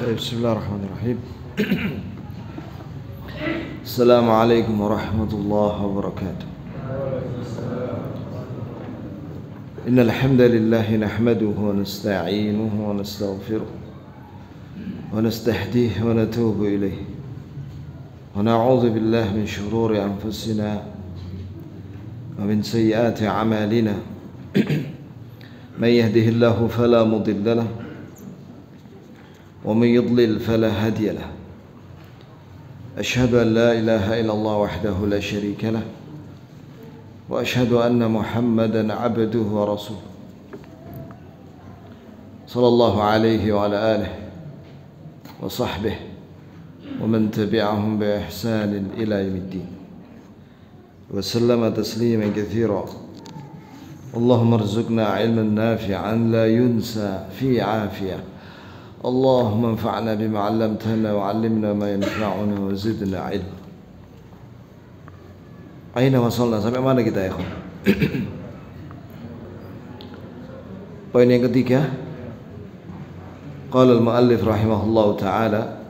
بسم الله الرحمن الرحيم. السلام عليكم ورحمة الله وبركاته. إن الحمد لله نحمده ونستعينه ونستغفره ونستهديه ونتوب إليه ونعوذ بالله من شرور أنفسنا ومن سيئات أعمالنا. من يهده الله فلا مضل له ومن يضلل فلا هادي له. أشهد أن لا إله إلا الله وحده لا شريك له وأشهد أن محمدا عبده ورسوله صلى الله عليه وعلى آله وصحبه ومن تبعهم بإحسان إلى يوم الدين وسلم تسليما كثيرا. اللهم ارزقنا علما نافعا لا ينسى في عافية. اللهم انفعنا بما علمتنا وعلمنا ما ينفعنا وزدنا علما. Aina wasalna, sampai mana kita ya? Poin yang ketiga, qala al-muallif rahimahullahu ta'ala,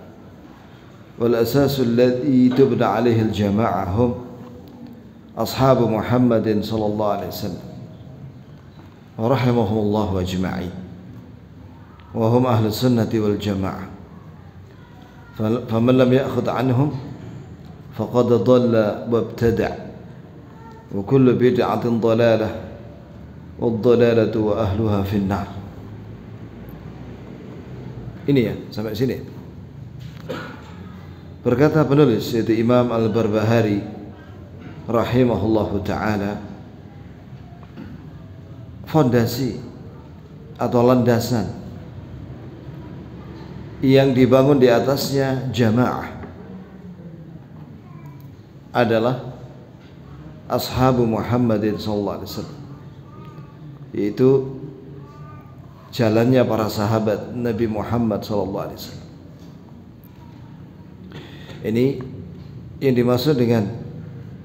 wal asasu alladhi tubna alaihi al-jama'ah hum ashabu Muhammadin sallallahu alaihi wasallam wa rahimahumullahu ajma'in wa hum ahlu sunnati wal jama'ah. Faman lam ya'khud anhum faqad dhalla wa ibtada' wa kullu bid'atin dhalalah wad dhalalatu wa ahluha fin nar. Ini ya, sampai sini. Berkata penulis yaitu Imam Al-Barbahari rahimahullahu ta'ala, fondasi atau landasan yang dibangun di atasnya jamaah adalah ashabu Muhammadin sallallahu alaihi wasallam, yaitu jalannya para sahabat Nabi Muhammad sallallahu alaihi wasallam. Ini yang dimaksud dengan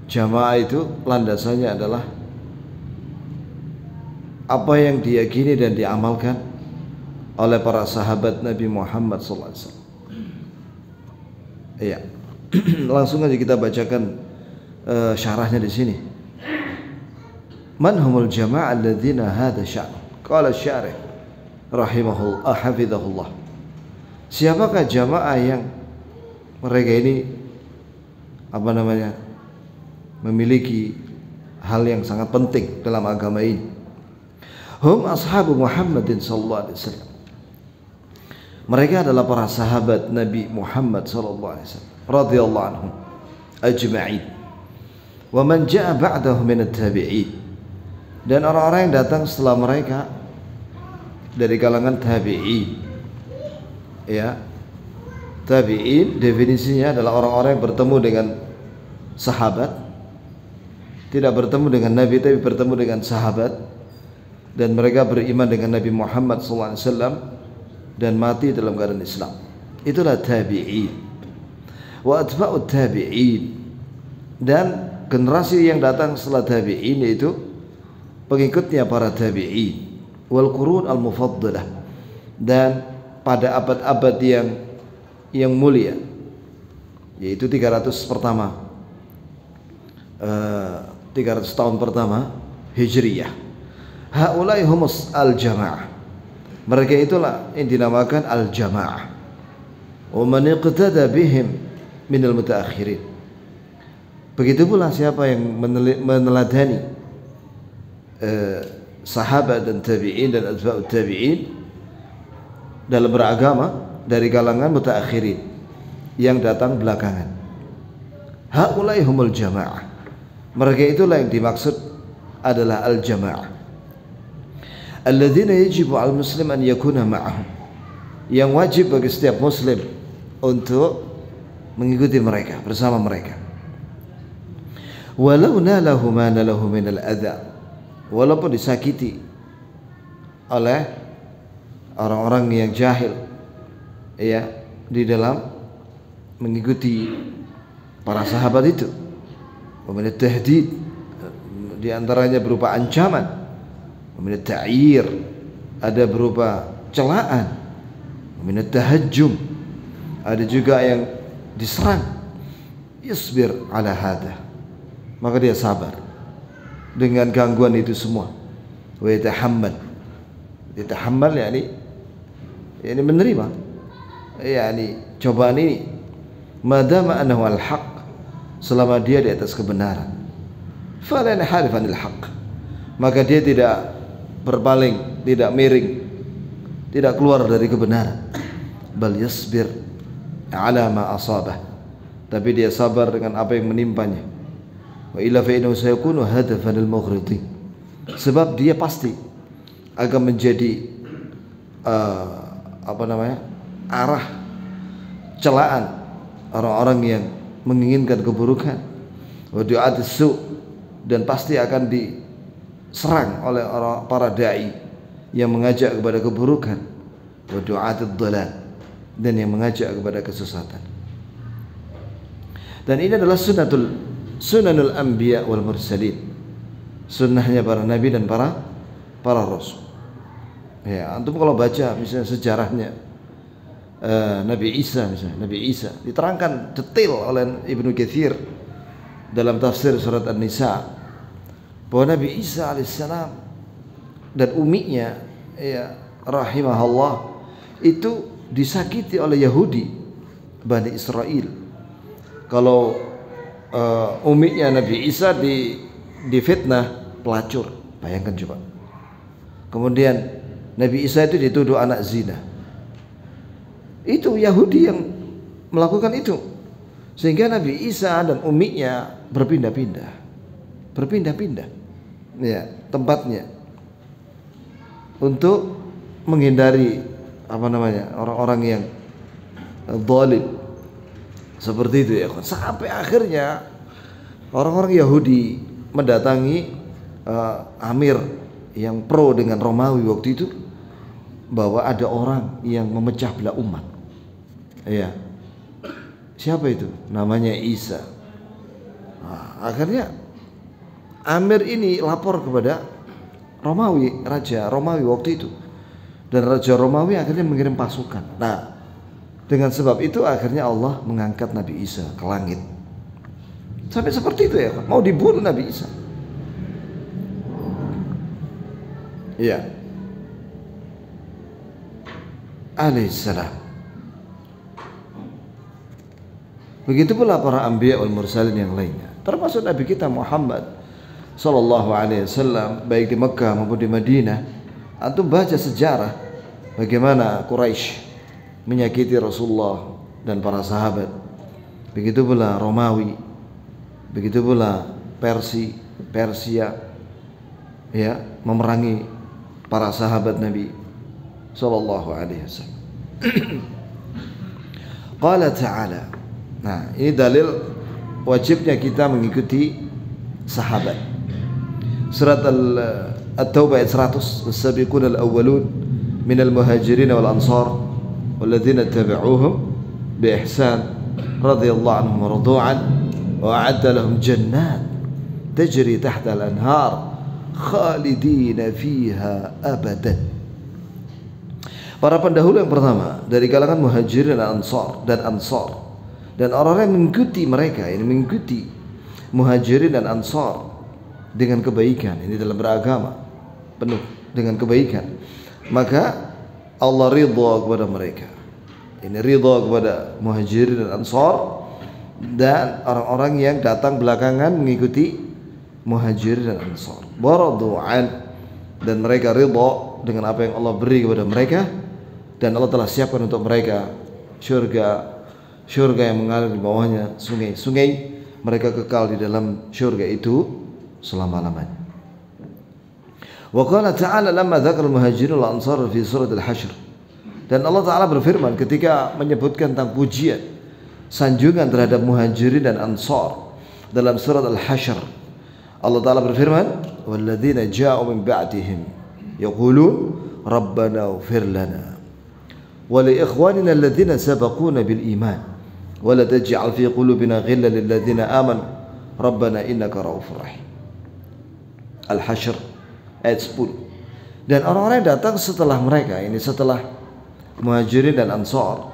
jamaah, itu landasannya adalah apa yang diyakini dan diamalkan oleh para sahabat Nabi Muhammad sallallahu alaihi wasallam. Iya. Langsung aja kita bacakan syarahnya di sini. Man humul jama'ah alladzina hadha sya'n. Qala asy-syarih rahimahullah hafizahullah. Siapakah jamaah yang mereka ini memiliki hal yang sangat penting dalam agama ini? Hum ashabu Muhammadin sallallahu alaihi wasallam. Mereka adalah para sahabat Nabi Muhammad sallallahu alaihi wasallam radhiyallahu anhum ajma'in. Wa man jaa'a ba'dahum min at-tabi'in, dan orang-orang yang datang setelah mereka dari kalangan tabi'in. Ya. Tabi'in definisinya adalah orang-orang yang bertemu dengan sahabat, tidak bertemu dengan Nabi tapi bertemu dengan sahabat, dan mereka beriman dengan Nabi Muhammad sallallahu alaihi wasallam dan mati dalam keadaan Islam. Itulah tabi'in. Wa atba'ut tabi'in, dan generasi yang datang setelah tabi'in yaitu pengikutnya para tabi'in. Wal qurun al mufaddalah, dan pada abad-abad yang mulia, yaitu 300 tahun pertama Hijriyah. Haulai humus al jamaah. Mereka itulah yang dinamakan al-jamaah. Wa man iqtada bihim minal mutaakhirin. Begitu pula siapa yang meneladani sahabat dan tabi'in dan atba'ut tabi'in dalam beragama dari kalangan mutaakhirin yang datang belakangan. Haulai humul jamaah. Mereka itulah yang dimaksud adalah al-jamaah. Alladzina yajibu al-muslim an yakuna ma'ahum, yang wajib bagi setiap muslim untuk mengikuti mereka, bersama mereka. Walau nalahu ma nalahu min al-adha, walaupun disakiti oleh orang-orang yang jahil ya di dalam mengikuti para sahabat itu. Wa min at-tahdid, di antaranya berupa ancaman. Min at-ta'yir, ada berupa celaan. Min at-tahajjum, ada juga yang diserang. Yasbir ala hada, maka dia sabar dengan gangguan itu semua. Wa yatahammal, yakni menerima cobaan ini, madama annahu al-haq, selama dia di atas kebenaran. Fala yanharif anil haq, maka dia tidak berpaling, tidak miring, tidak keluar dari kebenaran. Bal yasbir ala ma asabah, tapi dia sabar dengan apa yang menimpanya. Wa illa fa innahu sayakunu hadafan al-mughridin, sebab dia pasti akan menjadi arah celaan orang-orang yang menginginkan keburukan. Wa du'atis su', dan pasti akan diserang oleh para dai yang mengajak kepada keburukan. Wa du'atid dhalal, dan yang mengajak kepada kesesatan. Dan ini adalah sunanul anbiya wal mursalin, sunnahnya para nabi dan para rasul. Ya, antum kalau baca misalnya sejarahnya Nabi Isa, diterangkan detail oleh Ibnu Katsir dalam tafsir surat An-Nisa, bahwa Nabi Isa alaihissalam dan uminya, ya rahimahullah, itu disakiti oleh Yahudi Bani Israel. Kalau uminya Nabi Isa difitnah pelacur, bayangkan coba. Kemudian Nabi Isa itu dituduh anak zina. Itu Yahudi yang melakukan itu, sehingga Nabi Isa dan uminya berpindah-pindah, ya, tempatnya, untuk menghindari orang-orang yang zalim seperti itu, ya. Sampai akhirnya orang-orang Yahudi mendatangi Amir yang pro dengan Romawi waktu itu, bahwa ada orang yang memecah belah umat. Ya, siapa itu? Namanya Isa. Akhirnya Amir ini lapor kepada Romawi, Raja Romawi waktu itu, dan Raja Romawi akhirnya mengirim pasukan. Nah, dengan sebab itu akhirnya Allah mengangkat Nabi Isa ke langit. Sampai seperti itu, ya, mau dibunuh Nabi Isa. Ya, alaihissalam. Begitu pula para anbiya wal mursalin yang lainnya, termasuk Nabi kita Muhammad sallallahu alaihi wasallam, baik di Mekah maupun di Madinah. Antum baca sejarah bagaimana Quraisy menyakiti Rasulullah dan para sahabat. Begitu pula Romawi, begitu pula Persia, ya, memerangi para sahabat Nabi sallallahu alaihi wasallam. Qala ta'ala. Nah, ini dalil wajibnya kita mengikuti sahabat. Surat At-Taubah ayat 100, "Was-sabiqun al-awwalun minal muhajirin wal ansar walladzina tabi'uuhum bi ihsan radhiyallahu anhum wa radu an wa a'adda lahum jannat tajri tahta al-anhar khalidina fiha abadan." Para pendahulu yang pertama dari kalangan muhajirin dan ansar dan orang-orang yang mengikuti mereka, ini mengikuti muhajirin dan ansar dengan kebaikan, ini dalam beragama penuh dengan kebaikan, maka Allah ridha kepada mereka. Ini ridha kepada muhajirin dan ansar dan orang-orang yang datang belakangan mengikuti muhajirin dan ansar. Waradu'an, dan mereka ridha dengan apa yang Allah beri kepada mereka, dan Allah telah siapkan untuk mereka syurga yang mengalir di bawahnya sungai-sungai. Mereka kekal di dalam syurga itu selama-lamanya. Wa qala ta'ala lamma dzakara al-muhajirin wal ansar fi surat al-Hasyr, dan Allah Ta'ala berfirman ketika menyebutkan tentang pujian sanjungan terhadap muhajirin dan ansar dalam surat al-Hasyr. Allah Ta'ala berfirman, walladzina ja'u min ba'dihim yaqulun rabbana ighfir lana wa li ikhwanina alladzina sabaquna bil iman wa la taj'al fi qulubina ghillan lil ladzina amanu rabbana innaka ra'ufur rahim. Al-Hasyr ayat 10. Dan orang-orang yang datang setelah mereka, ini setelah muhajirin dan ansar,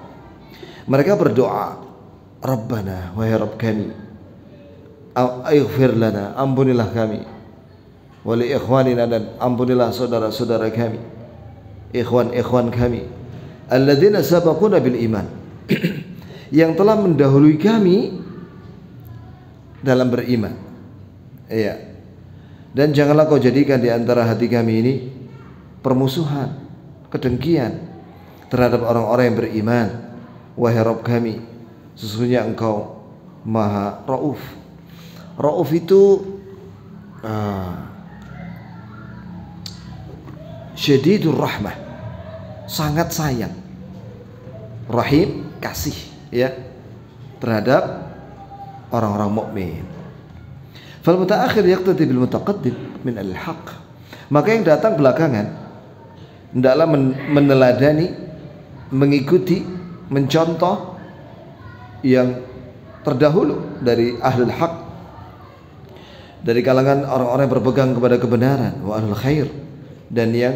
Mereka berdoa, Rabbana, wahai Rabb kami, ighfir lana, ampunilah kami, wa li ikhwanina, dan ampunilah saudara-saudara kami, ikhwan kami, alladzina sabaquna bil iman, yang telah mendahului kami dalam beriman. Iya. Dan janganlah kau jadikan di antara hati kami ini permusuhan, kedengkian terhadap orang-orang yang beriman. Wahai Rabb kami, sesungguhnya Engkau Maha Rauf. Rauf itu syadidur rahmah, sangat sayang. Rahim, kasih, ya, terhadap orang-orang mukmin. Fal mutaakhir yaqtadi bil mutaqaddim min al-haq. Maka yang datang belakangan hendaklah meneladani, mengikuti, mencontoh yang terdahulu dari ahlul haq, dari kalangan orang-orang yang berpegang kepada kebenaran, wa ahlul khair, dan yang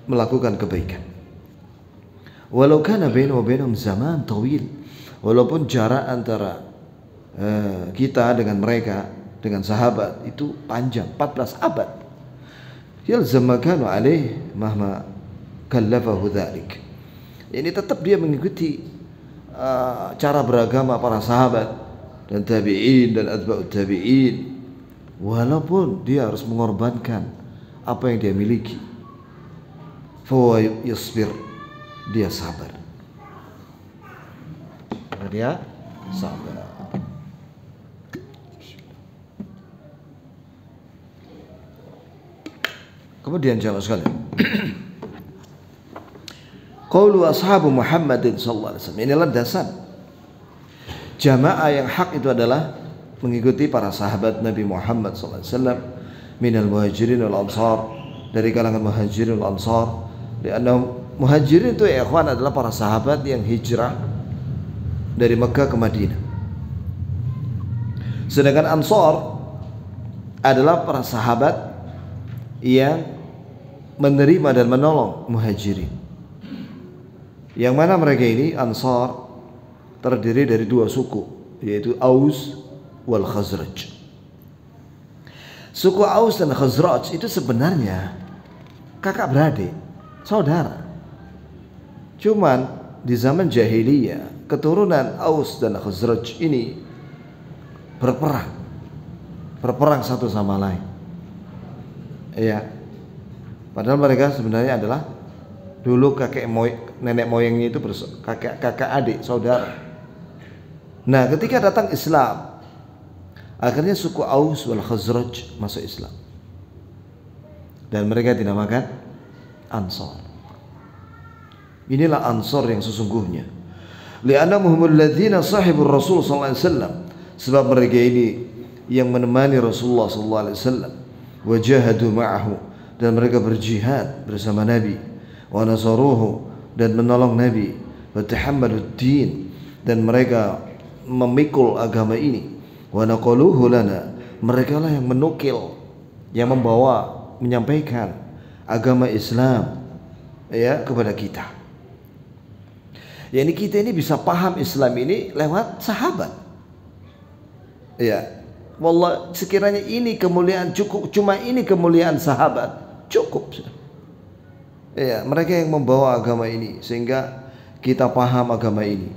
melakukan kebaikan. Walau kana bainahu wa bainahum zaman tawil, walaupun jarak antara kita dengan mereka, dengan sahabat itu panjang, 14 abad. Yalzam makanu alaih mahma kallafahu dzalik. Ini tetap dia mengikuti cara beragama para sahabat dan tabi'in dan atba'ut tabi'in, walaupun dia harus mengorbankan apa yang dia miliki. Fa yasbir, dia sabar. Dia sabar. Kemudian jamaah sekalian, qaulu ashabu Muhammadin sallallahu alaihi wasallam, ini landasan jamaah yang hak itu adalah mengikuti para sahabat Nabi Muhammad sallallahu alaihi wasallam, minal muhajirin wal ansar, dari kalangan muhajirin wal ansar. Karena muhajirin itu ya ikhwan adalah para sahabat yang hijrah dari Mekah ke Madinah. Sedangkan ansar adalah para sahabat yang menerima dan menolong muhajirin, yang mana mereka ini ansar terdiri dari dua suku, yaitu Aus wal Khazraj. Suku Aus dan Khazraj itu sebenarnya kakak beradik, saudara. Cuman di zaman jahiliyah keturunan Aus dan Khazraj ini berperang satu sama lain. Iya. Padahal mereka sebenarnya adalah dulu nenek moyangnya itu kakak adik, saudara. Nah, ketika datang Islam, akhirnya suku Aus wal Khazraj masuk Islam, dan mereka dinamakan Ansar. Inilah Ansar yang sesungguhnya. Li'annahum alladzina sahibur Rasul sallallahu alaihi wasallam, sebab mereka ini yang menemani Rasulullah sallallahu alaihi wasallam, wajahadu ma'ahu, dan mereka berjihad bersama Nabi, wa nasaruhu, dan menolong Nabi, wa tahammalud din, dan mereka memikul agama ini, wa naqaluhu lana, mereka lah yang menukil, yang membawa, menyampaikan agama Islam ya kepada kita. Yani kita ini bisa paham Islam ini lewat sahabat. Ya, wallah, sekiranya ini kemuliaan cukup, cuma ini kemuliaan sahabat cukup. Ya, mereka yang membawa agama ini sehingga kita paham agama ini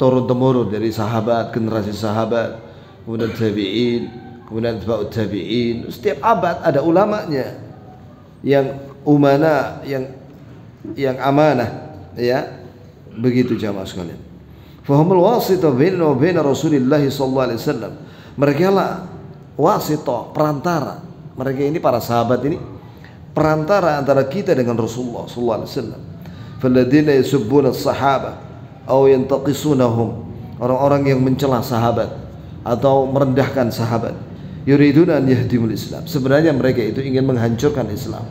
turun temurun dari sahabat, generasi sahabat, kemudian tabi'in, kemudian atba'ut tabi'in. Setiap abad ada ulamanya yang umana, yang amanah, ya. Begitu jamaah sekalian. Fahumul wasita baina wa baina Rasulillah sallallahu alaihi wasallam. Mereka lah wasita, perantara. Mereka ini para sahabat ini perantara antara kita dengan Rasulullah sallallahu alaihi wasallam. Falladzina yasubbuna as-sahaba aw yantaqisunahum, orang-orang yang mencela sahabat atau merendahkan sahabat, yuriduna an yahdimul Islam, sebenarnya mereka itu ingin menghancurkan Islam.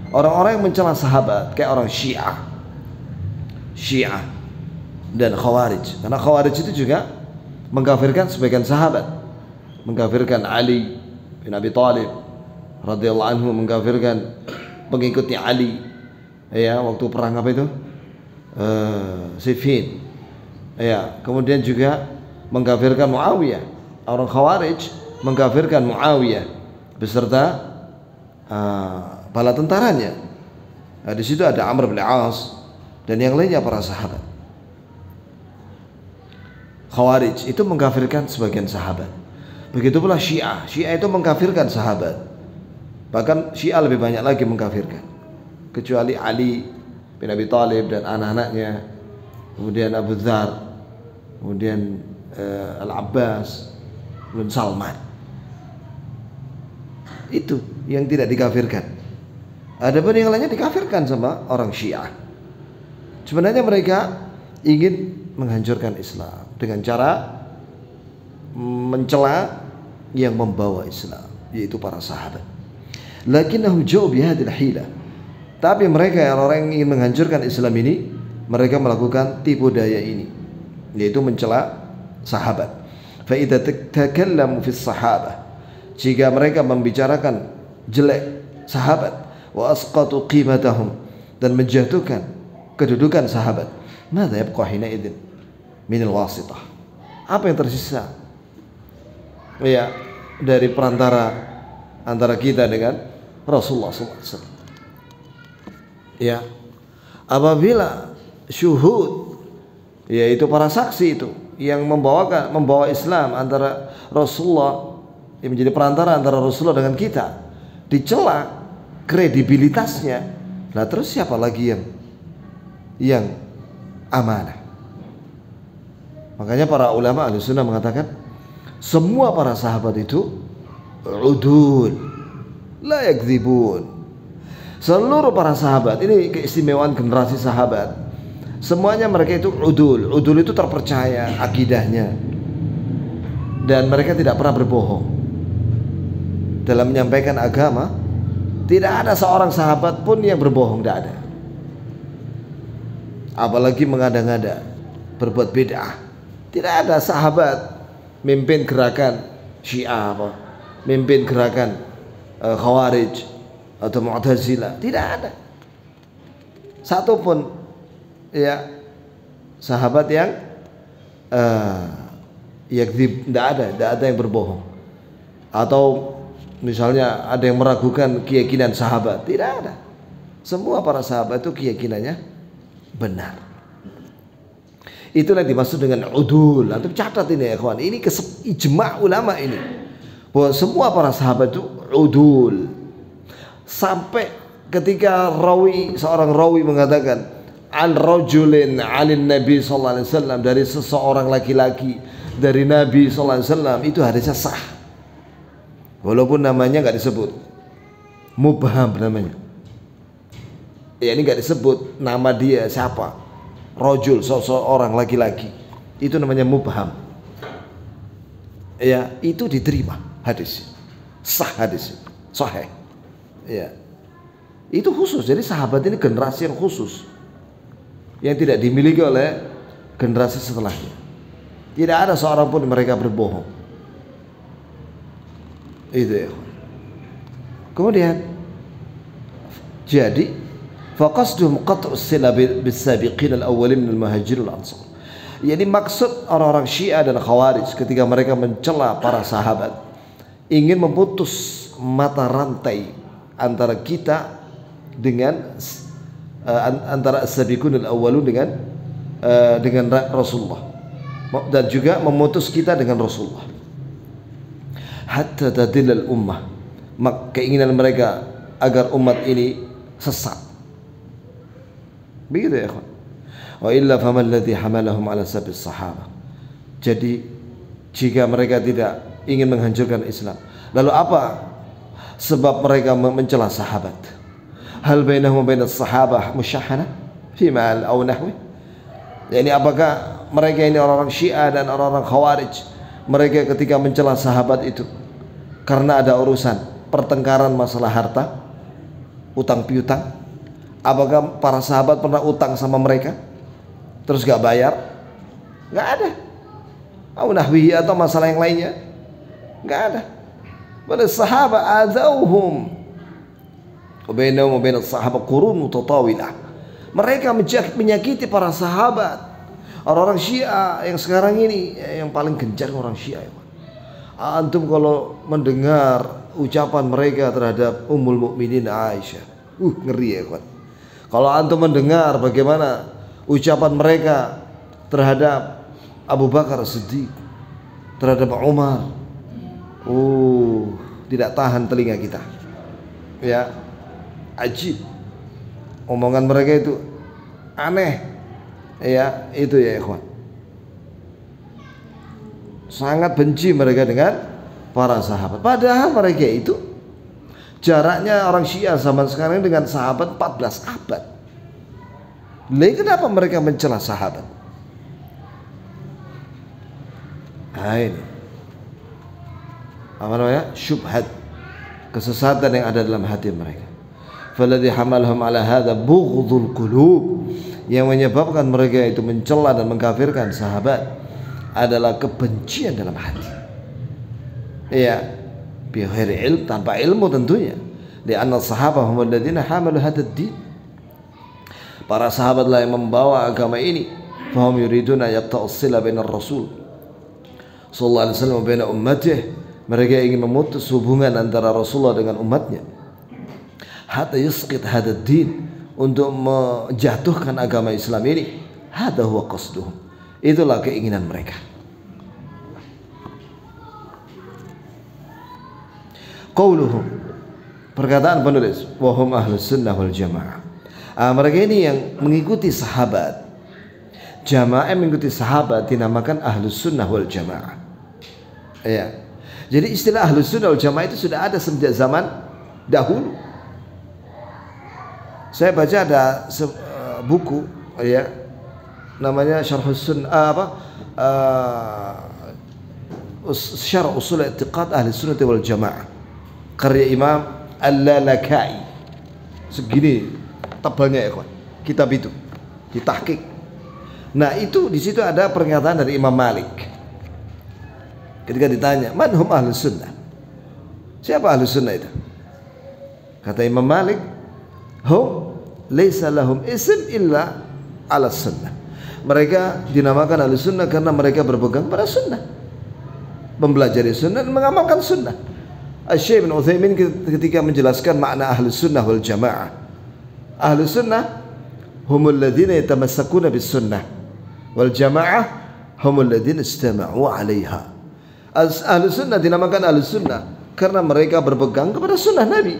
Orang-orang yang mencela sahabat kayak orang Syiah dan Khawarij, karena Khawarij itu juga mengkafirkan sebagian sahabat, mengkafirkan Ali bin Abi Thalib radhiyallahu anhu, mengkafirkan pengikutnya Ali, ya, waktu perang apa itu, Siffin. Ya, kemudian juga mengkafirkan Muawiyah. Orang Khawarij mengkafirkan Muawiyah beserta bala tentaranya. Nah, di situ ada Amr bin As dan yang lainnya para sahabat. Khawarij itu mengkafirkan sebagian sahabat. Begitu pula Syiah. Syiah itu mengkafirkan sahabat. Bahkan Syiah lebih banyak lagi mengkafirkan. Kecuali Ali bin Abi Thalib dan anak-anaknya, kemudian Abu Dzar, kemudian Al-Abbas, kemudian Salman. Itu yang tidak dikafirkan. Adapun yang lainnya dikafirkan sama orang Syiah. Sebenarnya mereka ingin menghancurkan Islam dengan cara mencela yang membawa Islam, yaitu para sahabat. Lakinnahu jauh bihadil hilah. Tapi mereka orang yang ingin menghancurkan Islam ini, mereka melakukan tipu daya ini, yaitu mencela sahabat. Fa idza takallamu fis sahabah, jika mereka membicarakan jelek sahabat, wa asqatu qimatahum, dan menjatuhkan kedudukan sahabat, madza yabqa hina idzin min al-wasithah, apa yang tersisa ya dari perantara antara kita dengan Rasulullah SAW. Ya, apabila syuhud, yaitu para saksi itu yang membawa Islam antara Rasulullah, yang menjadi perantara antara Rasulullah dengan kita, dicela kredibilitasnya, nah terus siapa lagi yang amanah? Makanya para ulama Ahlussunnah mengatakan semua para sahabat itu udul, la yakdzibun. Seluruh para sahabat, ini keistimewaan generasi sahabat, semuanya mereka itu udul. Udul itu terpercaya akidahnya, dan mereka tidak pernah berbohong dalam menyampaikan agama. Tidak ada seorang sahabat pun yang berbohong, tidak ada. Apalagi mengada-ngada, berbuat bid'ah. Tidak ada sahabat mimpin gerakan Syiah, mimpin gerakan Khawarij atau Mu'tazilah, tidak ada satu pun ya sahabat yang tidak ada yang berbohong. Atau misalnya ada yang meragukan keyakinan sahabat, tidak ada. Semua para sahabat itu keyakinannya benar. Itulah yang dimaksud dengan udul. Antum catat ini ya kawan, ini ijma' ulama ini, bahwa semua para sahabat itu udul. Sampai ketika seorang rawi mengatakan an rajulin 'anil nabi sallallahu alaihi wasallam, dari seseorang laki-laki dari Nabi sallallahu alaihi wasallam, itu hadisnya sah walaupun namanya nggak disebut, mubham namanya. Ya, ini nggak disebut nama dia siapa, rajul seseorang laki-laki, itu namanya mubham. Ya, itu diterima hadis, sah hadis, sahih. Ya, itu khusus. Jadi sahabat ini generasi yang khusus, yang tidak dimiliki oleh generasi setelahnya. Tidak ada seorang pun mereka berbohong. Itu ya. Kemudian jadi faqasduhum qat'us sila bis-sabiqin al-awwalin minal muhajirin wal ansar. Jadi maksud orang-orang Syiah dan Khawarij ketika mereka mencela para sahabat, ingin memutus mata rantai antara kita dengan antara as-sabiqun al-awwalun dengan Rasulullah, dan juga memutus kita dengan Rasulullah. Hatta tadillal ummah, keinginan mereka agar umat ini sesat. Begitu ya kawan. Wa illa faman ladzi hamalahum ala sabis sahabah. Jadi jika mereka tidak ingin menghancurkan Islam, lalu apa sebab mereka mencela sahabat? Hal bainahum wa bainas sahabah musyahana fi ma'al aw nahwi. Yani apakah mereka ini orang-orang Syiah dan orang-orang Khawarij, mereka ketika mencela sahabat itu karena ada urusan pertengkaran masalah harta, utang piutang? Apakah para sahabat pernah utang sama mereka terus gak bayar? Gak ada. Aw nahwi, atau masalah yang lainnya? Gak ada. Pada sahabat azauhum wa bainahum wa bainas sahabah qurun mutatawilah. Mereka menyakiti para sahabat. Orang-orang Syiah yang sekarang ini yang paling gencar orang Syiah. Antum kalau mendengar ucapan mereka terhadap Ummul Mukminin Aisyah, ngeri ya kawan. Kalau antum mendengar bagaimana ucapan mereka terhadap Abu Bakar Siddiq, terhadap Umar, tidak tahan telinga kita. Ya, ajib. Omongan mereka itu aneh. Ya, itu ya ikhwan. Sangat benci mereka dengan para sahabat. Padahal mereka itu jaraknya orang Syiah zaman sekarang dengan sahabat 14 abad. Lalu kenapa mereka mencela sahabat? Nah, ini apa namanya? Syubhat, kesesatan yang ada dalam hati mereka. Faladhi hamalhum ala hadha bughdul qulub, yang menyebabkan mereka itu mencela dan mengkafirkan sahabat adalah kebencian dalam hati. Ya, bi ghairi ilm, tanpa ilmu tentunya. Lianna sahabah hum alladziina hamalu hadzal din. Para sahabatlah yang membawa agama ini. Fahum yuriduna yaqta'us-sila bainar rasul sallallahu alaihi wasallam wa baina ummatihi. Mereka ingin memutus hubungan antara Rasulullah dengan umatnya. Hatta yusqit hadzal din, untuk menjatuhkan agama Islam ini. Hadza huwa qasduhum. Itulah keinginan mereka. Qauluhum, perkataan penulis, wa hum ahlus sunnah wal jamaah. Mereka ini yang mengikuti sahabat. Jamaah yang mengikuti sahabat dinamakan ahlus sunnah wal jamaah. Ya. Jadi istilah ahlus sunnah wal jamaah itu sudah ada sejak zaman dahulu. Saya baca ada buku ya, namanya Syarhus Sunnah Syarh Usul I'tiqad Ahli Sunnah wal Jamaah, karya Imam Al-Lalaka'i. Segini tebalnya ya kawan, kitab itu ditahqiq. Nah, itu di situ ada pernyataan dari Imam Malik. Ketika ditanya, "Man hum Ahlus Sunnah?" Siapa Ahlus Sunnah itu? Kata Imam Malik, "Hum laisa lahum ism illa ala sunnah." Mereka dinamakan Ahlus Sunnah karena mereka berpegang pada sunnah, mempelajari sunnah dan mengamalkan sunnah. Asy-Syaikh bin Utsaimin ketika menjelaskan makna Ahlus Sunnah wal Jamaah, Ahlus Sunnah humul ladzina yatamassakuna bis sunnah wal jamaah humul ladzina istama'u 'alaiha. Ahlus Sunnah dinamakan Ahlus Sunnah karena mereka berpegang kepada sunnah Nabi.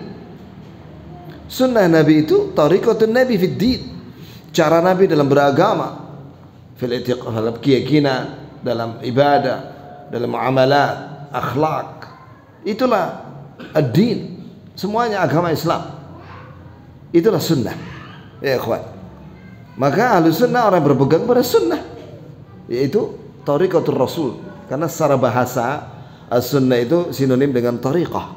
Sunnah Nabi itu tariqatun Nabi fid din, cara Nabi dalam beragama, fil i'tiqad, dalam keyakinan, dalam ibadah, dalam muamalat, akhlak. Itulah ad-din, semuanya agama Islam. Itulah sunnah. Ya ikhwan. Maka Ahlus Sunnah orang yang berpegang pada sunnah, yaitu tariqatul Rasul. Karena secara bahasa as-sunnah itu sinonim dengan tariqah.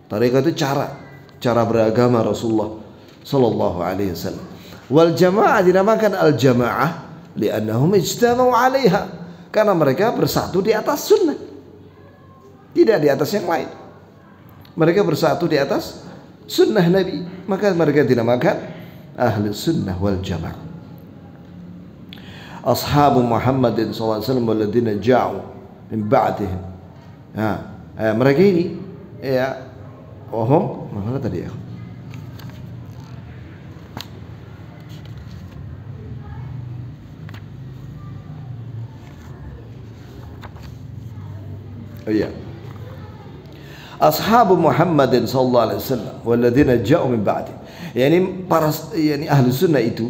Tariqah itu cara beragama Rasulullah sallallahu alaihi wasallam. Wal jamaah dinamakan al jamaah li'annahum ijtama'u 'alaiha, karena mereka bersatu di atas sunnah, tidak di atas yang lain. Mereka bersatu di atas sunnah Nabi, maka mereka dinamakan ahli sunnah wal jamaah. Ashabu Muhammadin sallallahu alaihi wasallam walladzina ja'u min ba'dihim. Mereka ini ya, mana tadi ya? Iya. Ashabu Muhammadin sallallahu alaihi wasallam walladzina ja'u min ba'dihim. Yani ahli sunnah itu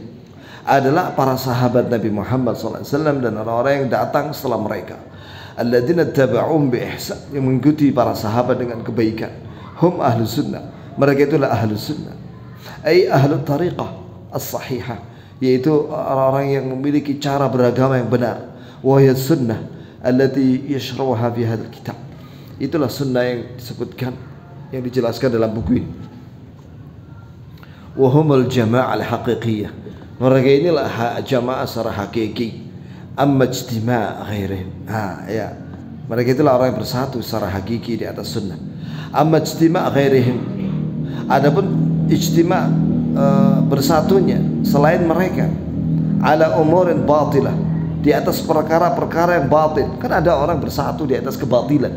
adalah para sahabat Nabi Muhammad SAW dan orang-orang yang datang setelah mereka. Alladzina taba'um bi ihsan, yang mengikuti para sahabat dengan kebaikan. Hum ahlu sunnah, mereka itulah ahlu sunnah. Ay ahlu tariqah as-sahihah, yaitu orang-orang yang memiliki cara beragama yang benar. Wa hiya sunnah allati yashrahuha fi hadzal kitab. Itulah sunnah yang disebutkan, yang dijelaskan dalam buku ini. Wa humul jama'ah al-haqiqiyah, mereka inilah jamaah secara hakiki. Amma ijtima' ghairihim, ya, mereka itulah orang yang bersatu secara hakiki di atas sunnah. Amma ijtima' ghairihim, adapun ijtima' bersatunya selain mereka ala umurin batilah, di atas perkara-perkara yang batil. Kan ada orang bersatu di atas kebatilan.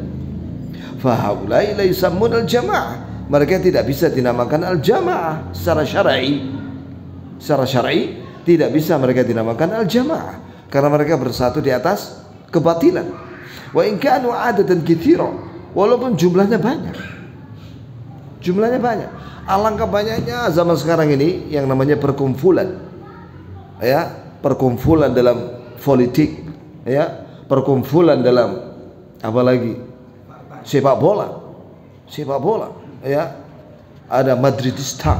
Fahaulai la yusammun al-jamaah, mereka tidak bisa dinamakan al-jamaah secara syar'i. Secara syar'i tidak bisa mereka dinamakan al-jamaah karena mereka bersatu di atas kebatilan. Wa in kanu adatan katsira, walaupun jumlahnya banyak. Jumlahnya banyak. Alangkah banyaknya zaman sekarang ini yang namanya perkumpulan, ya, perkumpulan dalam politik, ya, perkumpulan dalam apalagi sepak bola, ya, ada Madridista,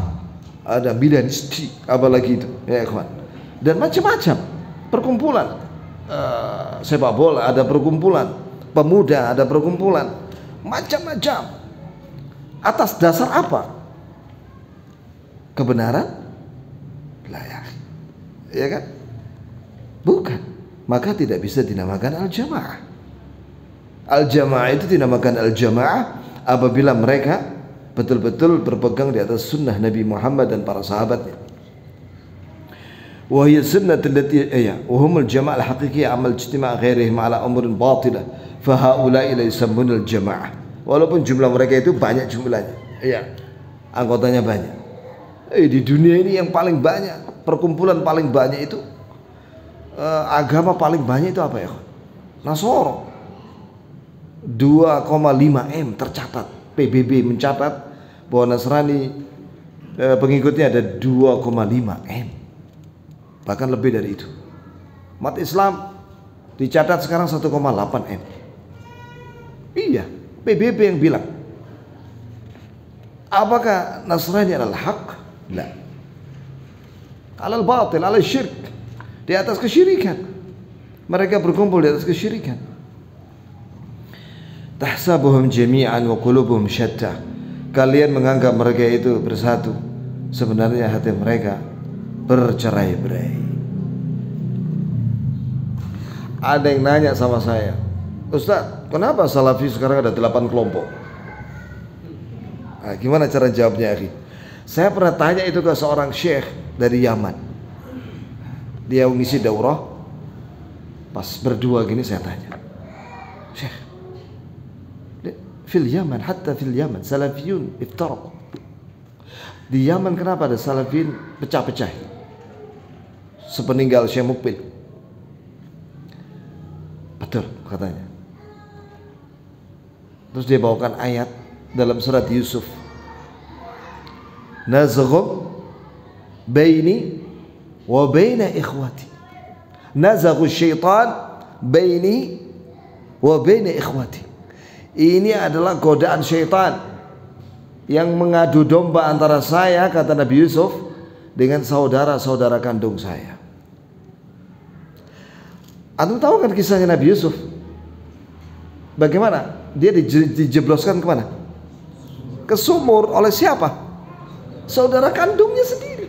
ada Milanisti, apalagi itu, ya kawan, dan macam-macam perkumpulan sepak bola, ada perkumpulan pemuda, ada perkumpulan macam-macam. Atas dasar apa? Kebenaran? Layak, ya kan? Bukan. Maka tidak bisa dinamakan al-jamaah. Al-jamaah itu dinamakan al-jamaah apabila mereka betul-betul berpegang di atas sunnah Nabi Muhammad dan para sahabatnya. Wa hiya sunnah allati wa humul jamaah al-haqiqiyyah amal ijtima' ghairihim ala umurin batilah fa haula'i la yusammun al-jamaah. Walaupun jumlah mereka itu banyak jumlahnya, iya, anggotanya banyak. Di dunia ini yang paling banyak, perkumpulan paling banyak itu, agama paling banyak itu apa ya? Nasoro. 2,5 M tercatat. PBB mencatat bahwa Nasrani pengikutnya ada 2,5 M. Bahkan lebih dari itu. Umat Islam dicatat sekarang 1,8 M. Iya, PBB yang bilang. Apakah Nasrani adalah hak? La. Alal batil, alal syirk, di atas kesyirikan. Mereka berkumpul di atas kesyirikan. Tahsabuhum jami'an wa qulubuhum syatta. Kalian menganggap mereka itu bersatu, sebenarnya hati mereka bercerai-berai. Ada yang nanya sama saya, Ustaz, kenapa Salafi sekarang ada 8 kelompok? Nah, gimana cara jawabnya, akhi? Saya pernah tanya itu ke seorang syekh dari Yaman. Dia mengisi daurah. Pas berdua gini saya tanya, Syekh, fil Yaman, hatta fil Yaman salafiyun iftaraq. Di Yaman kenapa ada salafin pecah-pecah sepeninggal Syekh Mukbil? Betul katanya. Terus dia bawakan ayat dalam surat Yusuf, nazaghu baini wa baina ikhwati, nazaghu syaitan baini wa baina ikhwati. Ini adalah godaan syaitan yang mengadu domba antara saya, kata Nabi Yusuf, dengan saudara-saudara kandung saya. Antum tahu kan kisahnya Nabi Yusuf? Bagaimana? Dia dijebloskan kemana? Ke sumur oleh siapa? Saudara kandungnya sendiri.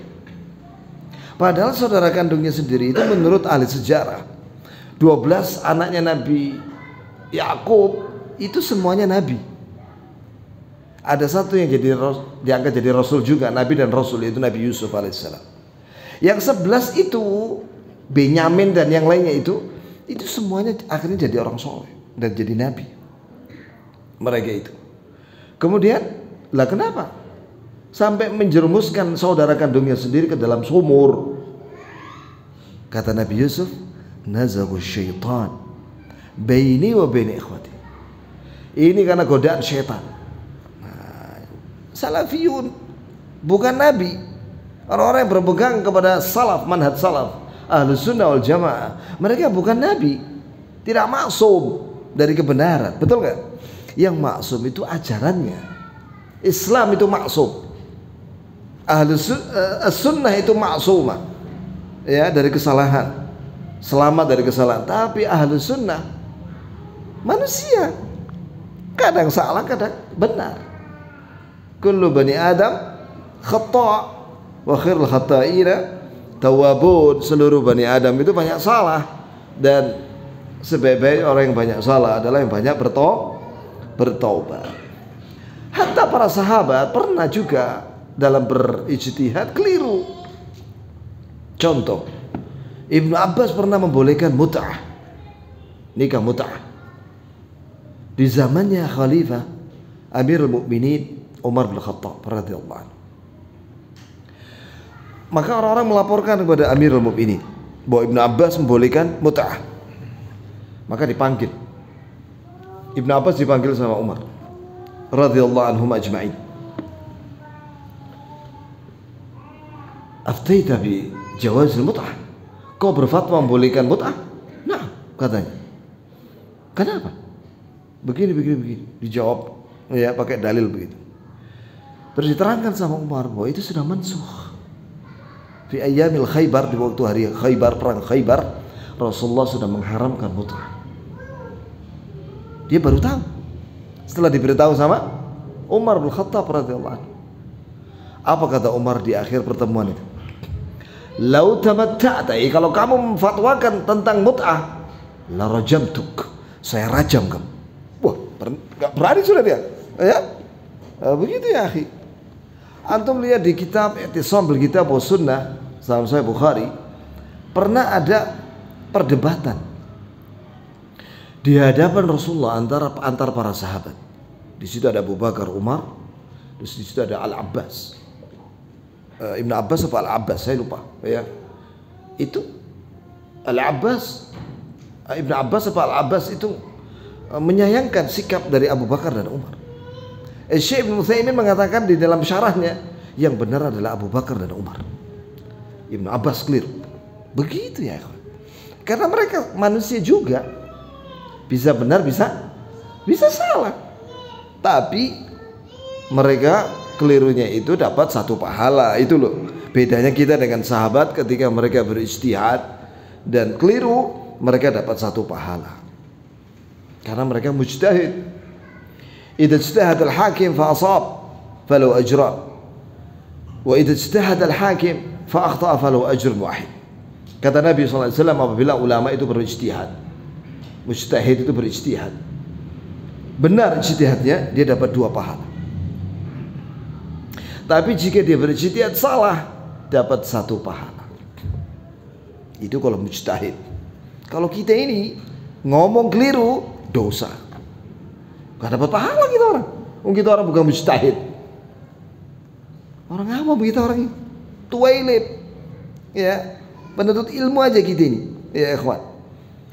Padahal saudara kandungnya sendiri itu menurut ahli sejarah 12 anaknya Nabi Yakub itu semuanya nabi. Ada satu yang diangkat jadi rasul juga, nabi dan rasul, yaitu Nabi Yusuf alaihissalam. Yang 11 itu Benyamin dan yang lainnya itu semuanya akhirnya jadi orang soleh dan jadi nabi. Mereka itu. Kemudian, lah kenapa? Sampai menjerumuskan saudara kandungnya sendiri ke dalam sumur. Kata Nabi Yusuf, nazaghu syaitan baini wa baini ikhwati. Ini karena godaan syaitan. Nah, salafiyun bukan nabi. Orang-orang yang berpegang kepada salaf, manhaj salaf, ahlus sunnah wal jamaah, mereka bukan nabi, tidak maksum dari kebenaran. Betul gak? Yang maksum itu ajarannya. Islam itu maksum. Ahlus sunnah itu maksumah, ya, dari kesalahan, selamat dari kesalahan. Tapi ahlus sunnah manusia, kadang salah, kadang benar. Kullu bani Adam khata' wa khairul khata'ina tawwabun. Seluruh bani Adam itu banyak salah, dan sebaik-baik orang yang banyak salah adalah yang banyak bertaubat. Hatta para sahabat pernah juga dalam berijtihad keliru. Contoh, Ibnu Abbas pernah membolehkan mut'ah, nikah mut'ah di zamannya Khalifah Amirul Mukminin Umar bin Khattab radhiyallahu anhu. Maka orang-orang melaporkan kepada Amirul Mukminin bahwa Ibnu Abbas membolehkan mut'ah. Maka dipanggil. Ibnu Abbas dipanggil sama Umar radhiyallahu anhum ajma'in. Aftaita bi jawazil mut'ah. Kau berfatwa membolehkan mut'ah? Nah, katanya. Kenapa? Begini. Dijawab ya pakai dalil begitu. Terus diterangkan sama Umar bahwa itu sudah mansukh. Fi ayyamil Khaybar, di waktu hari Khaybar, perang Khaybar, Rasulullah sudah mengharamkan mut'ah. Dia baru tahu setelah diberitahu sama Umar bin Khattab radhiyallahu anhu. Apa kata Umar di akhir pertemuan itu? Lau tamatta'ta, kalau kamu memfatwakan tentang mut'ah, la rajamtuk, saya rajam kamu. Wah, enggak berani sudah dia. Ya? Begitu ya, akhi. Antum lihat di kitab I'tisam bil Kitab wa Sunnah, Sahih Bukhari, pernah ada perdebatan di hadapan Rasulullah antar para sahabat. Di situ ada Abu Bakar, Umar, di situ ada Al-Abbas. Ibnu Abbas apa Al-Abbas, saya lupa ya. Itu Al-Abbas, Ibnu Abbas apa Al-Abbas itu menyayangkan sikap dari Abu Bakar dan Umar. Syekh Ibnu Utsaimin mengatakan di dalam syarahnya yang benar adalah Abu Bakar dan Umar. Ibnu Abbas keliru. Begitu ya. Karena mereka manusia juga, bisa benar bisa salah. Tapi mereka kelirunya itu dapat satu pahala. Itu loh bedanya kita dengan sahabat, ketika mereka berijtihad dan keliru, mereka dapat satu pahala karena mereka mujtahid. Idza ijtahada al-hakim fa asab falahu ajran, wa idza ijtahada al-hakim fa akhta'a falahu ajrun wahid. Kata Nabi sallallahu alaihi wasallam, apabila ulama itu berijtihad, mujtahid itu berijtihad, benar ijtihadnya, dia dapat 2 pahala. Tapi jika dia berijtihad salah, dapat 1 pahala. Itu kalau mujtahid. Kalau kita ini ngomong keliru, dosa, gak dapat pahala kita orang. Kita orang bukan mujtahid. Orang apa begitu orang ini? Tuwailib. Ya, penuntut ilmu aja kita ini. Ya ikhwan.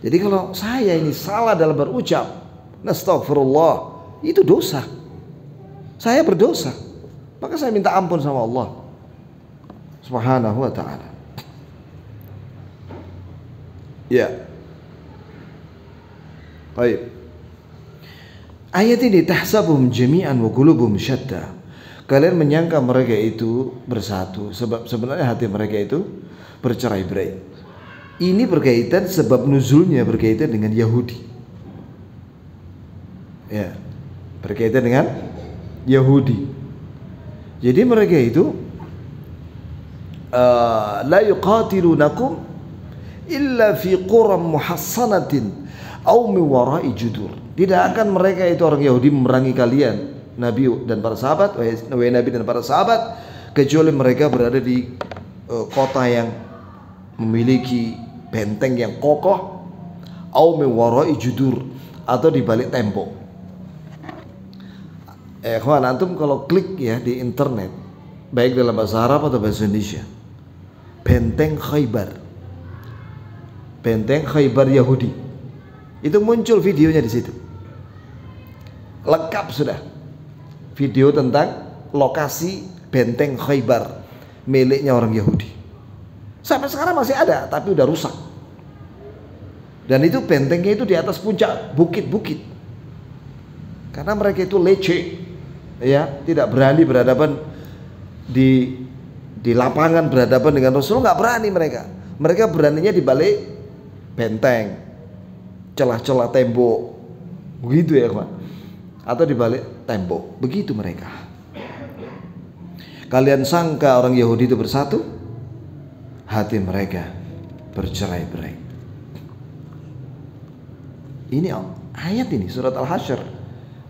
Jadi kalau saya ini salah dalam berucap, nastaghfirullah, itu dosa. Saya berdosa. Maka saya minta ampun sama Allah Subhanahu wa ta'ala. Ya. Baik. Ayat ini, tahsabuhum jami'an wa qulubuhum syatta. Kalian menyangka mereka itu bersatu, sebab sebenarnya hati mereka itu bercerai-berai. Ini berkaitan, sebab nuzulnya berkaitan dengan Yahudi. Ya, berkaitan dengan Yahudi. Jadi mereka itu la yuqatilunakum illa fi quram muhassanatin aw min wara'i judur. Tidak akan mereka itu orang Yahudi memerangi kalian, Nabi dan para sahabat, wahai Nabi dan para sahabat, kecuali mereka berada di kota yang memiliki benteng yang kokoh, aw min wara'i judur, atau di balik tembok. Kawan, antum kalau klik ya di internet, baik dalam bahasa Arab atau bahasa Indonesia, benteng Khaybar, benteng Khaybar Yahudi, itu muncul videonya di situ. Lengkap sudah video tentang lokasi benteng Khaybar miliknya orang Yahudi. Sampai sekarang masih ada, tapi udah rusak. Dan itu bentengnya itu di atas puncak bukit-bukit. Karena mereka itu leceh, ya, tidak berani berhadapan di lapangan, berhadapan dengan Rasul, nggak berani mereka. Mereka beraninya di balik benteng, celah-celah tembok, begitu ya, Pak. Atau di balik tembok, begitu mereka. Kalian sangka orang Yahudi itu bersatu? Hati mereka bercerai-berai. Ini ayat ini, surat Al-Hasyr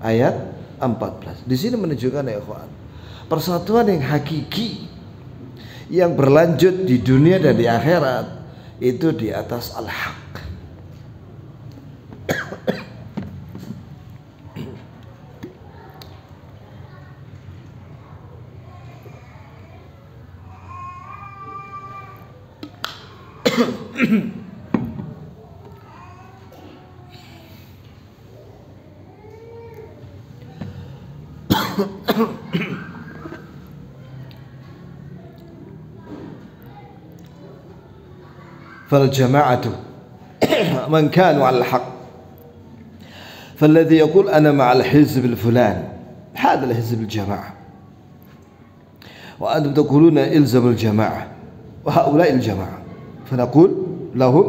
ayat 14. Di sini menunjukkan ya ikhwan, persatuan yang hakiki yang berlanjut di dunia dan di akhirat itu di atas al-haq. فالجماعة من كانوا على الحق فالذي يقول أنا مع الحزب الفلاني هذا الحزب الجماعة وأنتم تقولون إلزم الجماعة وهؤلاء الجماعة فنقول لهم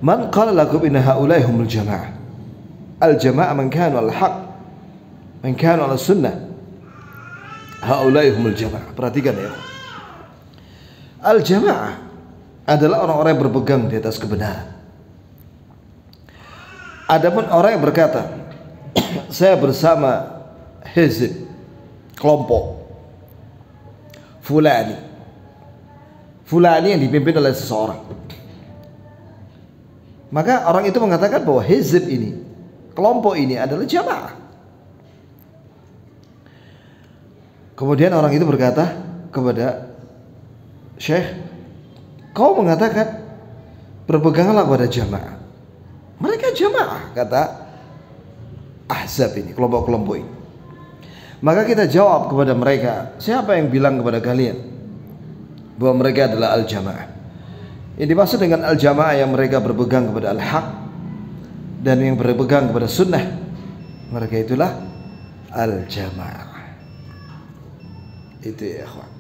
من قال لكم إن هؤلاء هم الجماعة الجماعة من كانوا على الحق من كانوا على السنة هؤلاء هم الجماعة. Perhatikan ya, al-jamaah adalah orang-orang yang berpegang di atas kebenaran. Adapun orang yang berkata saya bersama hizib, kelompok fulani yang dipimpin oleh seseorang, maka orang itu mengatakan bahwa hizib ini, kelompok ini adalah jamaah. Kemudian orang itu berkata kepada Syekh, kau mengatakan berpeganglah pada jamaah. Mereka jamaah, kata ahzab ini, kelompok-kelompok ini. Maka kita jawab kepada mereka, siapa yang bilang kepada kalian bahwa mereka adalah al-jamaah? Yang dimaksud dengan al-jamaah yang mereka berpegang kepada al-haq dan yang berpegang kepada sunnah, mereka itulah al-jamaah. Itu ya ikhwan.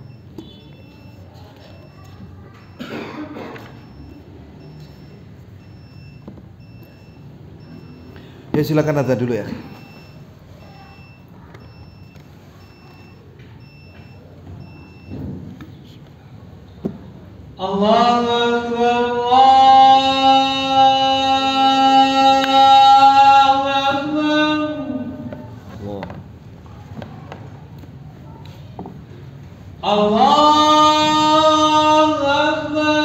Ya silakan azan dulu ya. Allahu Akbar, Allahu Akbar.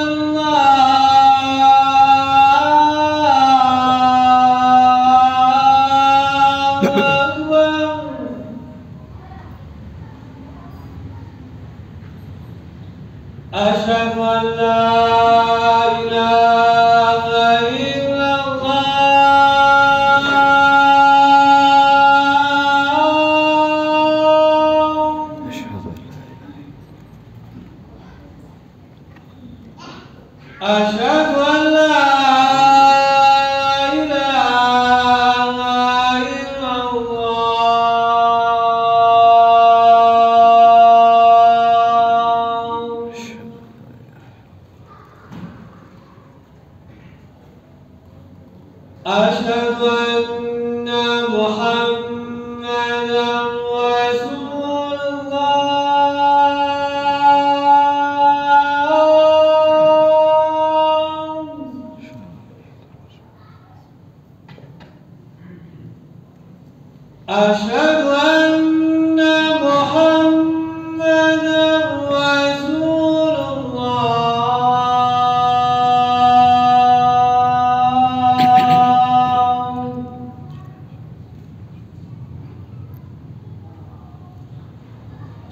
Asyhadu an la ilaha illallah. Asyhadu an la ilaha illallah. Asyhadu anna Muhammadan Rasulullah. Asyhadu anna Muhammadan Rasulullah.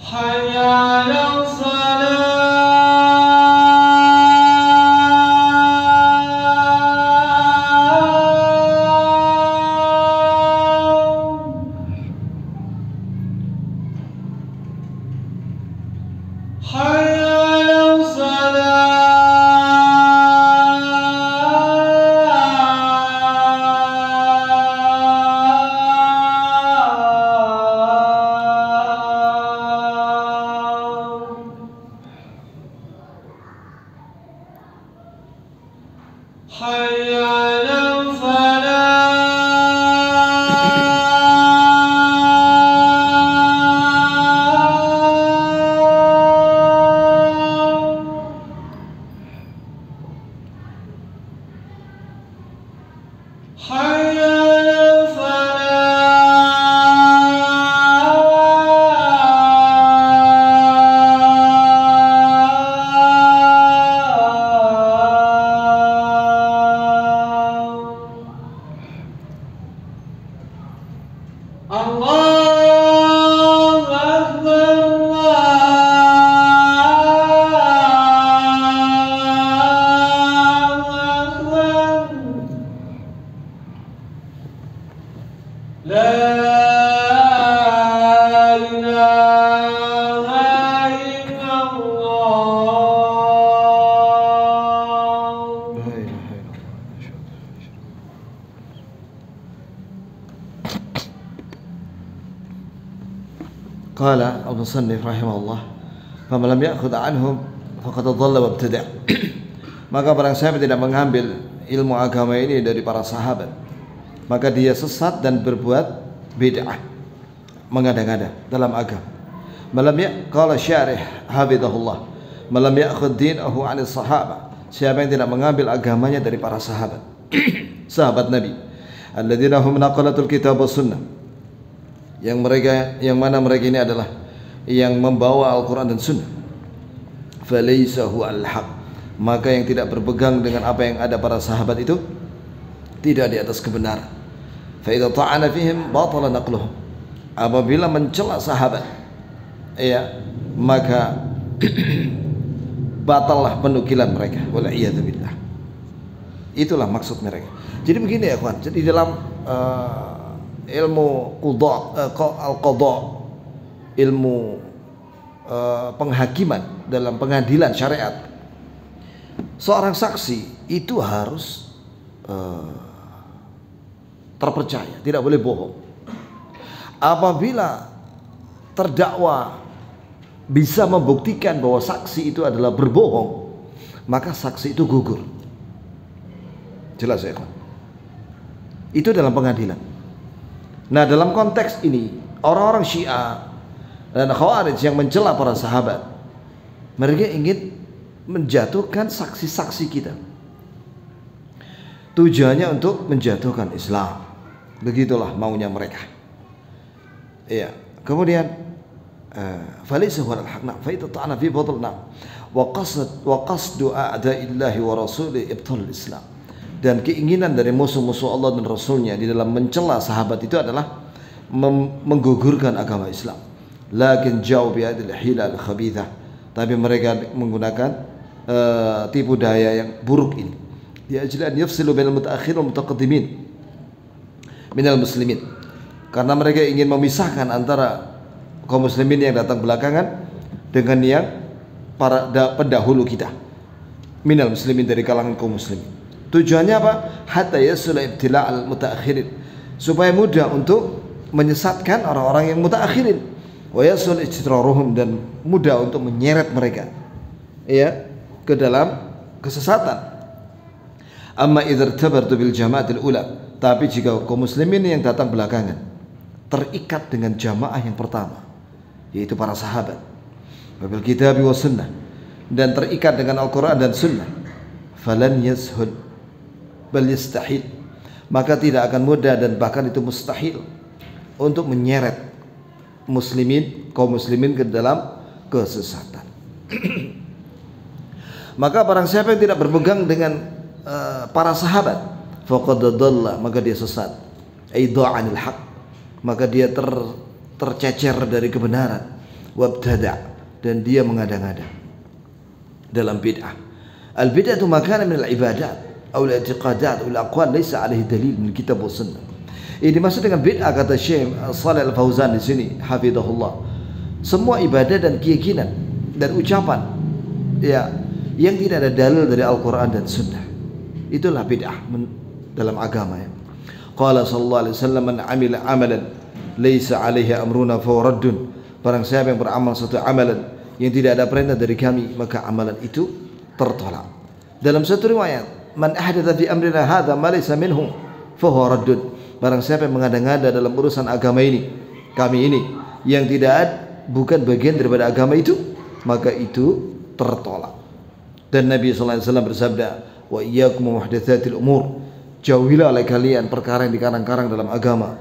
Hayya 'alas salah. Hayya 'alas salah. Hayya 'alal falah. Qala al-musannif rahimahullah, "Faman lam ya'khudh 'anhum faqad dhalla wa ibtada'." Maka barang siapa tidak mengambil ilmu agama ini dari para sahabat, maka dia sesat dan berbuat bid'ah, mengada-ngada dalam agama. Malam ya qala syarih hafizahullah, malam ya'khudh dinahu 'anil sahaba. Siapa yang tidak mengambil agamanya dari para sahabat, sahabat Nabi, alladzina hum naqalatul kitab was sunnah, yang mana mereka ini adalah yang membawa Al-Qur'an dan sunnah, falaysa huwa al-haq, maka yang tidak berpegang dengan apa yang ada para sahabat itu tidak di atas kebenaran. Fa idza ta'ana fihim batala naqluhum, apabila mencela sahabat, ya, maka batallah penukilan mereka. Wal iyad billah. Itulah maksud mereka. Jadi begini ya kawan. Jadi dalam ilmu al-qadha, ilmu penghakiman dalam pengadilan syariat, seorang saksi itu harus terpercaya, tidak boleh bohong. Apabila terdakwa bisa membuktikan bahwa saksi itu adalah berbohong, maka saksi itu gugur. Jelas ya kawan? Itu dalam pengadilan. Nah, dalam konteks ini orang-orang Syiah dan Khawarij yang mencela para sahabat, mereka ingin menjatuhkan saksi-saksi kita. Tujuannya untuk menjatuhkan Islam. Begitulah maunya mereka. Iya. Kemudian falaysa huwa al-haq, fa ta'ana fi fadlna wa qasdu a'da'illahi wa rasulih ibtal Islam. Dan keinginan dari musuh-musuh Allah dan Rasulnya di dalam mencela sahabat itu adalah menggugurkan agama Islam. Lakin jauh biadil hilal khabithah, tapi mereka menggunakan tipu daya yang buruk ini. Di ajli an yafsilu bainal mutaakhir wal mutaqaddimin minal muslimin, karena mereka ingin memisahkan antara kaum muslimin yang datang belakangan dengan yang para pendahulu kita, minal muslimin, dari kalangan kaum muslimin. Tujuannya apa? Hatta yasula ibtila' al mutaakhirin, supaya mudah untuk menyesatkan orang-orang yang mutaakhirin, wa yasul istidraruhum, dan mudah untuk menyeret mereka, ya, ke dalam kesesatan. Amma idza irtabartu bil jama'atil ula, tapi jika kaum muslimin yang datang belakangan terikat dengan jamaah yang pertama, yaitu para sahabat, wabil kitab wa sunnah, dan terikat dengan Al-Qur'an dan sunnah, falan yashul bal yastahil, maka tidak akan mudah dan bahkan itu mustahil untuk menyeret muslimin, kaum muslimin ke dalam kesesatan. Maka barang siapa yang tidak berpegang dengan para sahabat, faqad dhalla, maka dia sesat, aida'anil haq, maka dia tercecer dari kebenaran, wabtada', dan dia mengada-ngada dalam bid'ah. Al bid'ah itu makana min al ibadat atau al i'tiqadat atau al aqwal laysa alaihi dalil min kitab wa sunnah. Ini dimaksud dengan bid'ah, kata Syekh Shalih Al Fauzan di sini hafizahullah, semua ibadah dan keyakinan dan ucapan, ya, yang tidak ada dalil dari Al-Qur'an dan sunnah, itulah bid'ah dalam agama, ya. Qala sallallahu alaihi wasallam, man amila amalan laysa alaihi amruna fa raddun, barang siapa yang beramal satu amalan yang tidak ada perintah dari kami, maka amalan itu tertolak. Dalam satu riwayat, man ahdatha fi amrina hadza ma laysa minhu fa huwa raddun, barang siapa yang mengada-ngada dalam urusan agama ini, kami ini, yang bukan bagian daripada agama itu, maka itu tertolak. Dan Nabi sallallahu alaihi wasallam bersabda, wa iyyakum muhdatsatil umur, jauhilah oleh kalian perkara yang dikarang-karang dalam agama,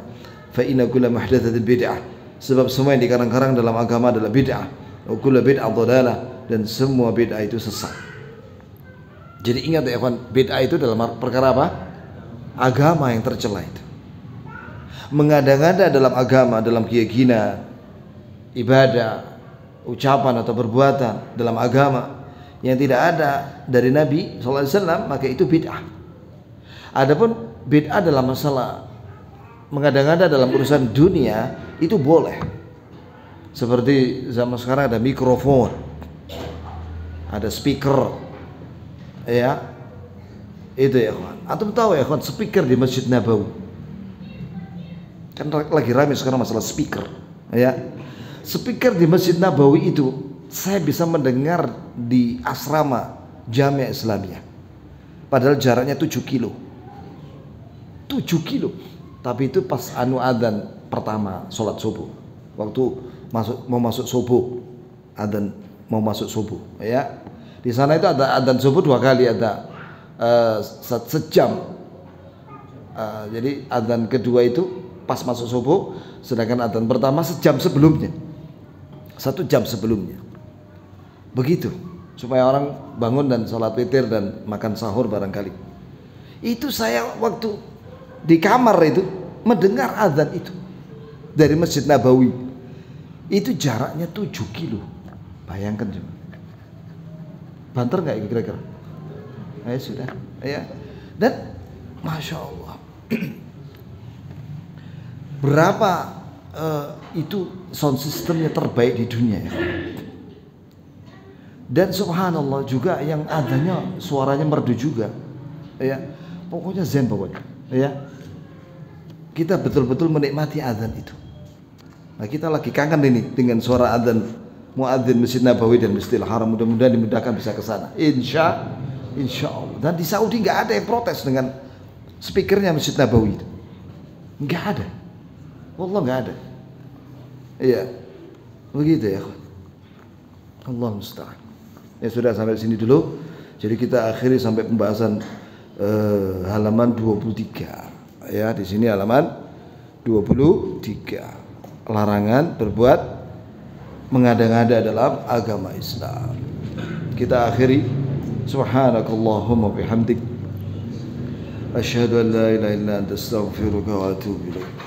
fa inna kulla muhdatsatil bid'ah, sebab semua yang dikarang-karang dalam agama adalah bid'ah, wa kullu bid'ah dhalalah, dan semua bid'ah itu sesat. Jadi ingat ya kawan, bid'ah itu dalam perkara apa? Agama yang tercela itu. Mengada-ngada dalam agama, dalam keyakinan, ibadah, ucapan atau perbuatan dalam agama yang tidak ada dari Nabi SAW, maka itu bid'ah. Adapun bid'ah dalam masalah mengada-ngada dalam urusan dunia itu boleh. Seperti zaman sekarang ada mikrofon, ada speaker, ya, itu ya kawan. Antum tahu ya kawan, speaker di Masjid Nabawi kan lagi ramai sekarang masalah speaker, ya. speaker di Masjid Nabawi itu saya bisa mendengar di asrama Jamiah Islamiyah. Padahal jaraknya 7 kilo. 7 kilo. Tapi itu pas adzan pertama sholat subuh. Waktu mau masuk subuh, adzan mau masuk subuh, ya. Di sana itu ada adzan subuh 2 kali, ada sejam. Jadi adzan kedua itu pas masuk subuh, sedangkan adzan pertama sejam sebelumnya, 1 jam sebelumnya. Begitu supaya orang bangun dan sholat witir dan makan sahur barangkali. Itu saya waktu di kamar itu mendengar adzan itu dari Masjid Nabawi. Itu jaraknya 7 kilo. Bayangkan coba. Banter nggak kira-kira? Ya sudah, ya. Dan masya Allah, berapa itu sound systemnya terbaik di dunia ya. Dan subhanallah juga yang adanya suaranya merdu juga, ya. Pokoknya zen pokoknya, ya. Kita betul-betul menikmati adzan itu. Nah, kita lagi kangen ini dengan suara adzan muadzin Masjid Nabawi dan Masjidil Haram. Mudah-mudahan dimudahkan bisa ke sana. Insya Allah. Dan di Saudi nggak ada yang protes dengan speakernya Masjid Nabawi itu. Nggak ada. Wallah nggak ada. Iya. Begitu ya. Allah musta'an. Ya sudah, sampai sini dulu. Jadi kita akhiri sampai pembahasan halaman 23. Ya, di sini halaman 23. Larangan berbuat mengada-ngada dalam agama Islam. Kita akhiri. Subhanakallahumma bihamdik, asyhadu an la ilaha illa anta astaghfiruka wa atubu ilaik.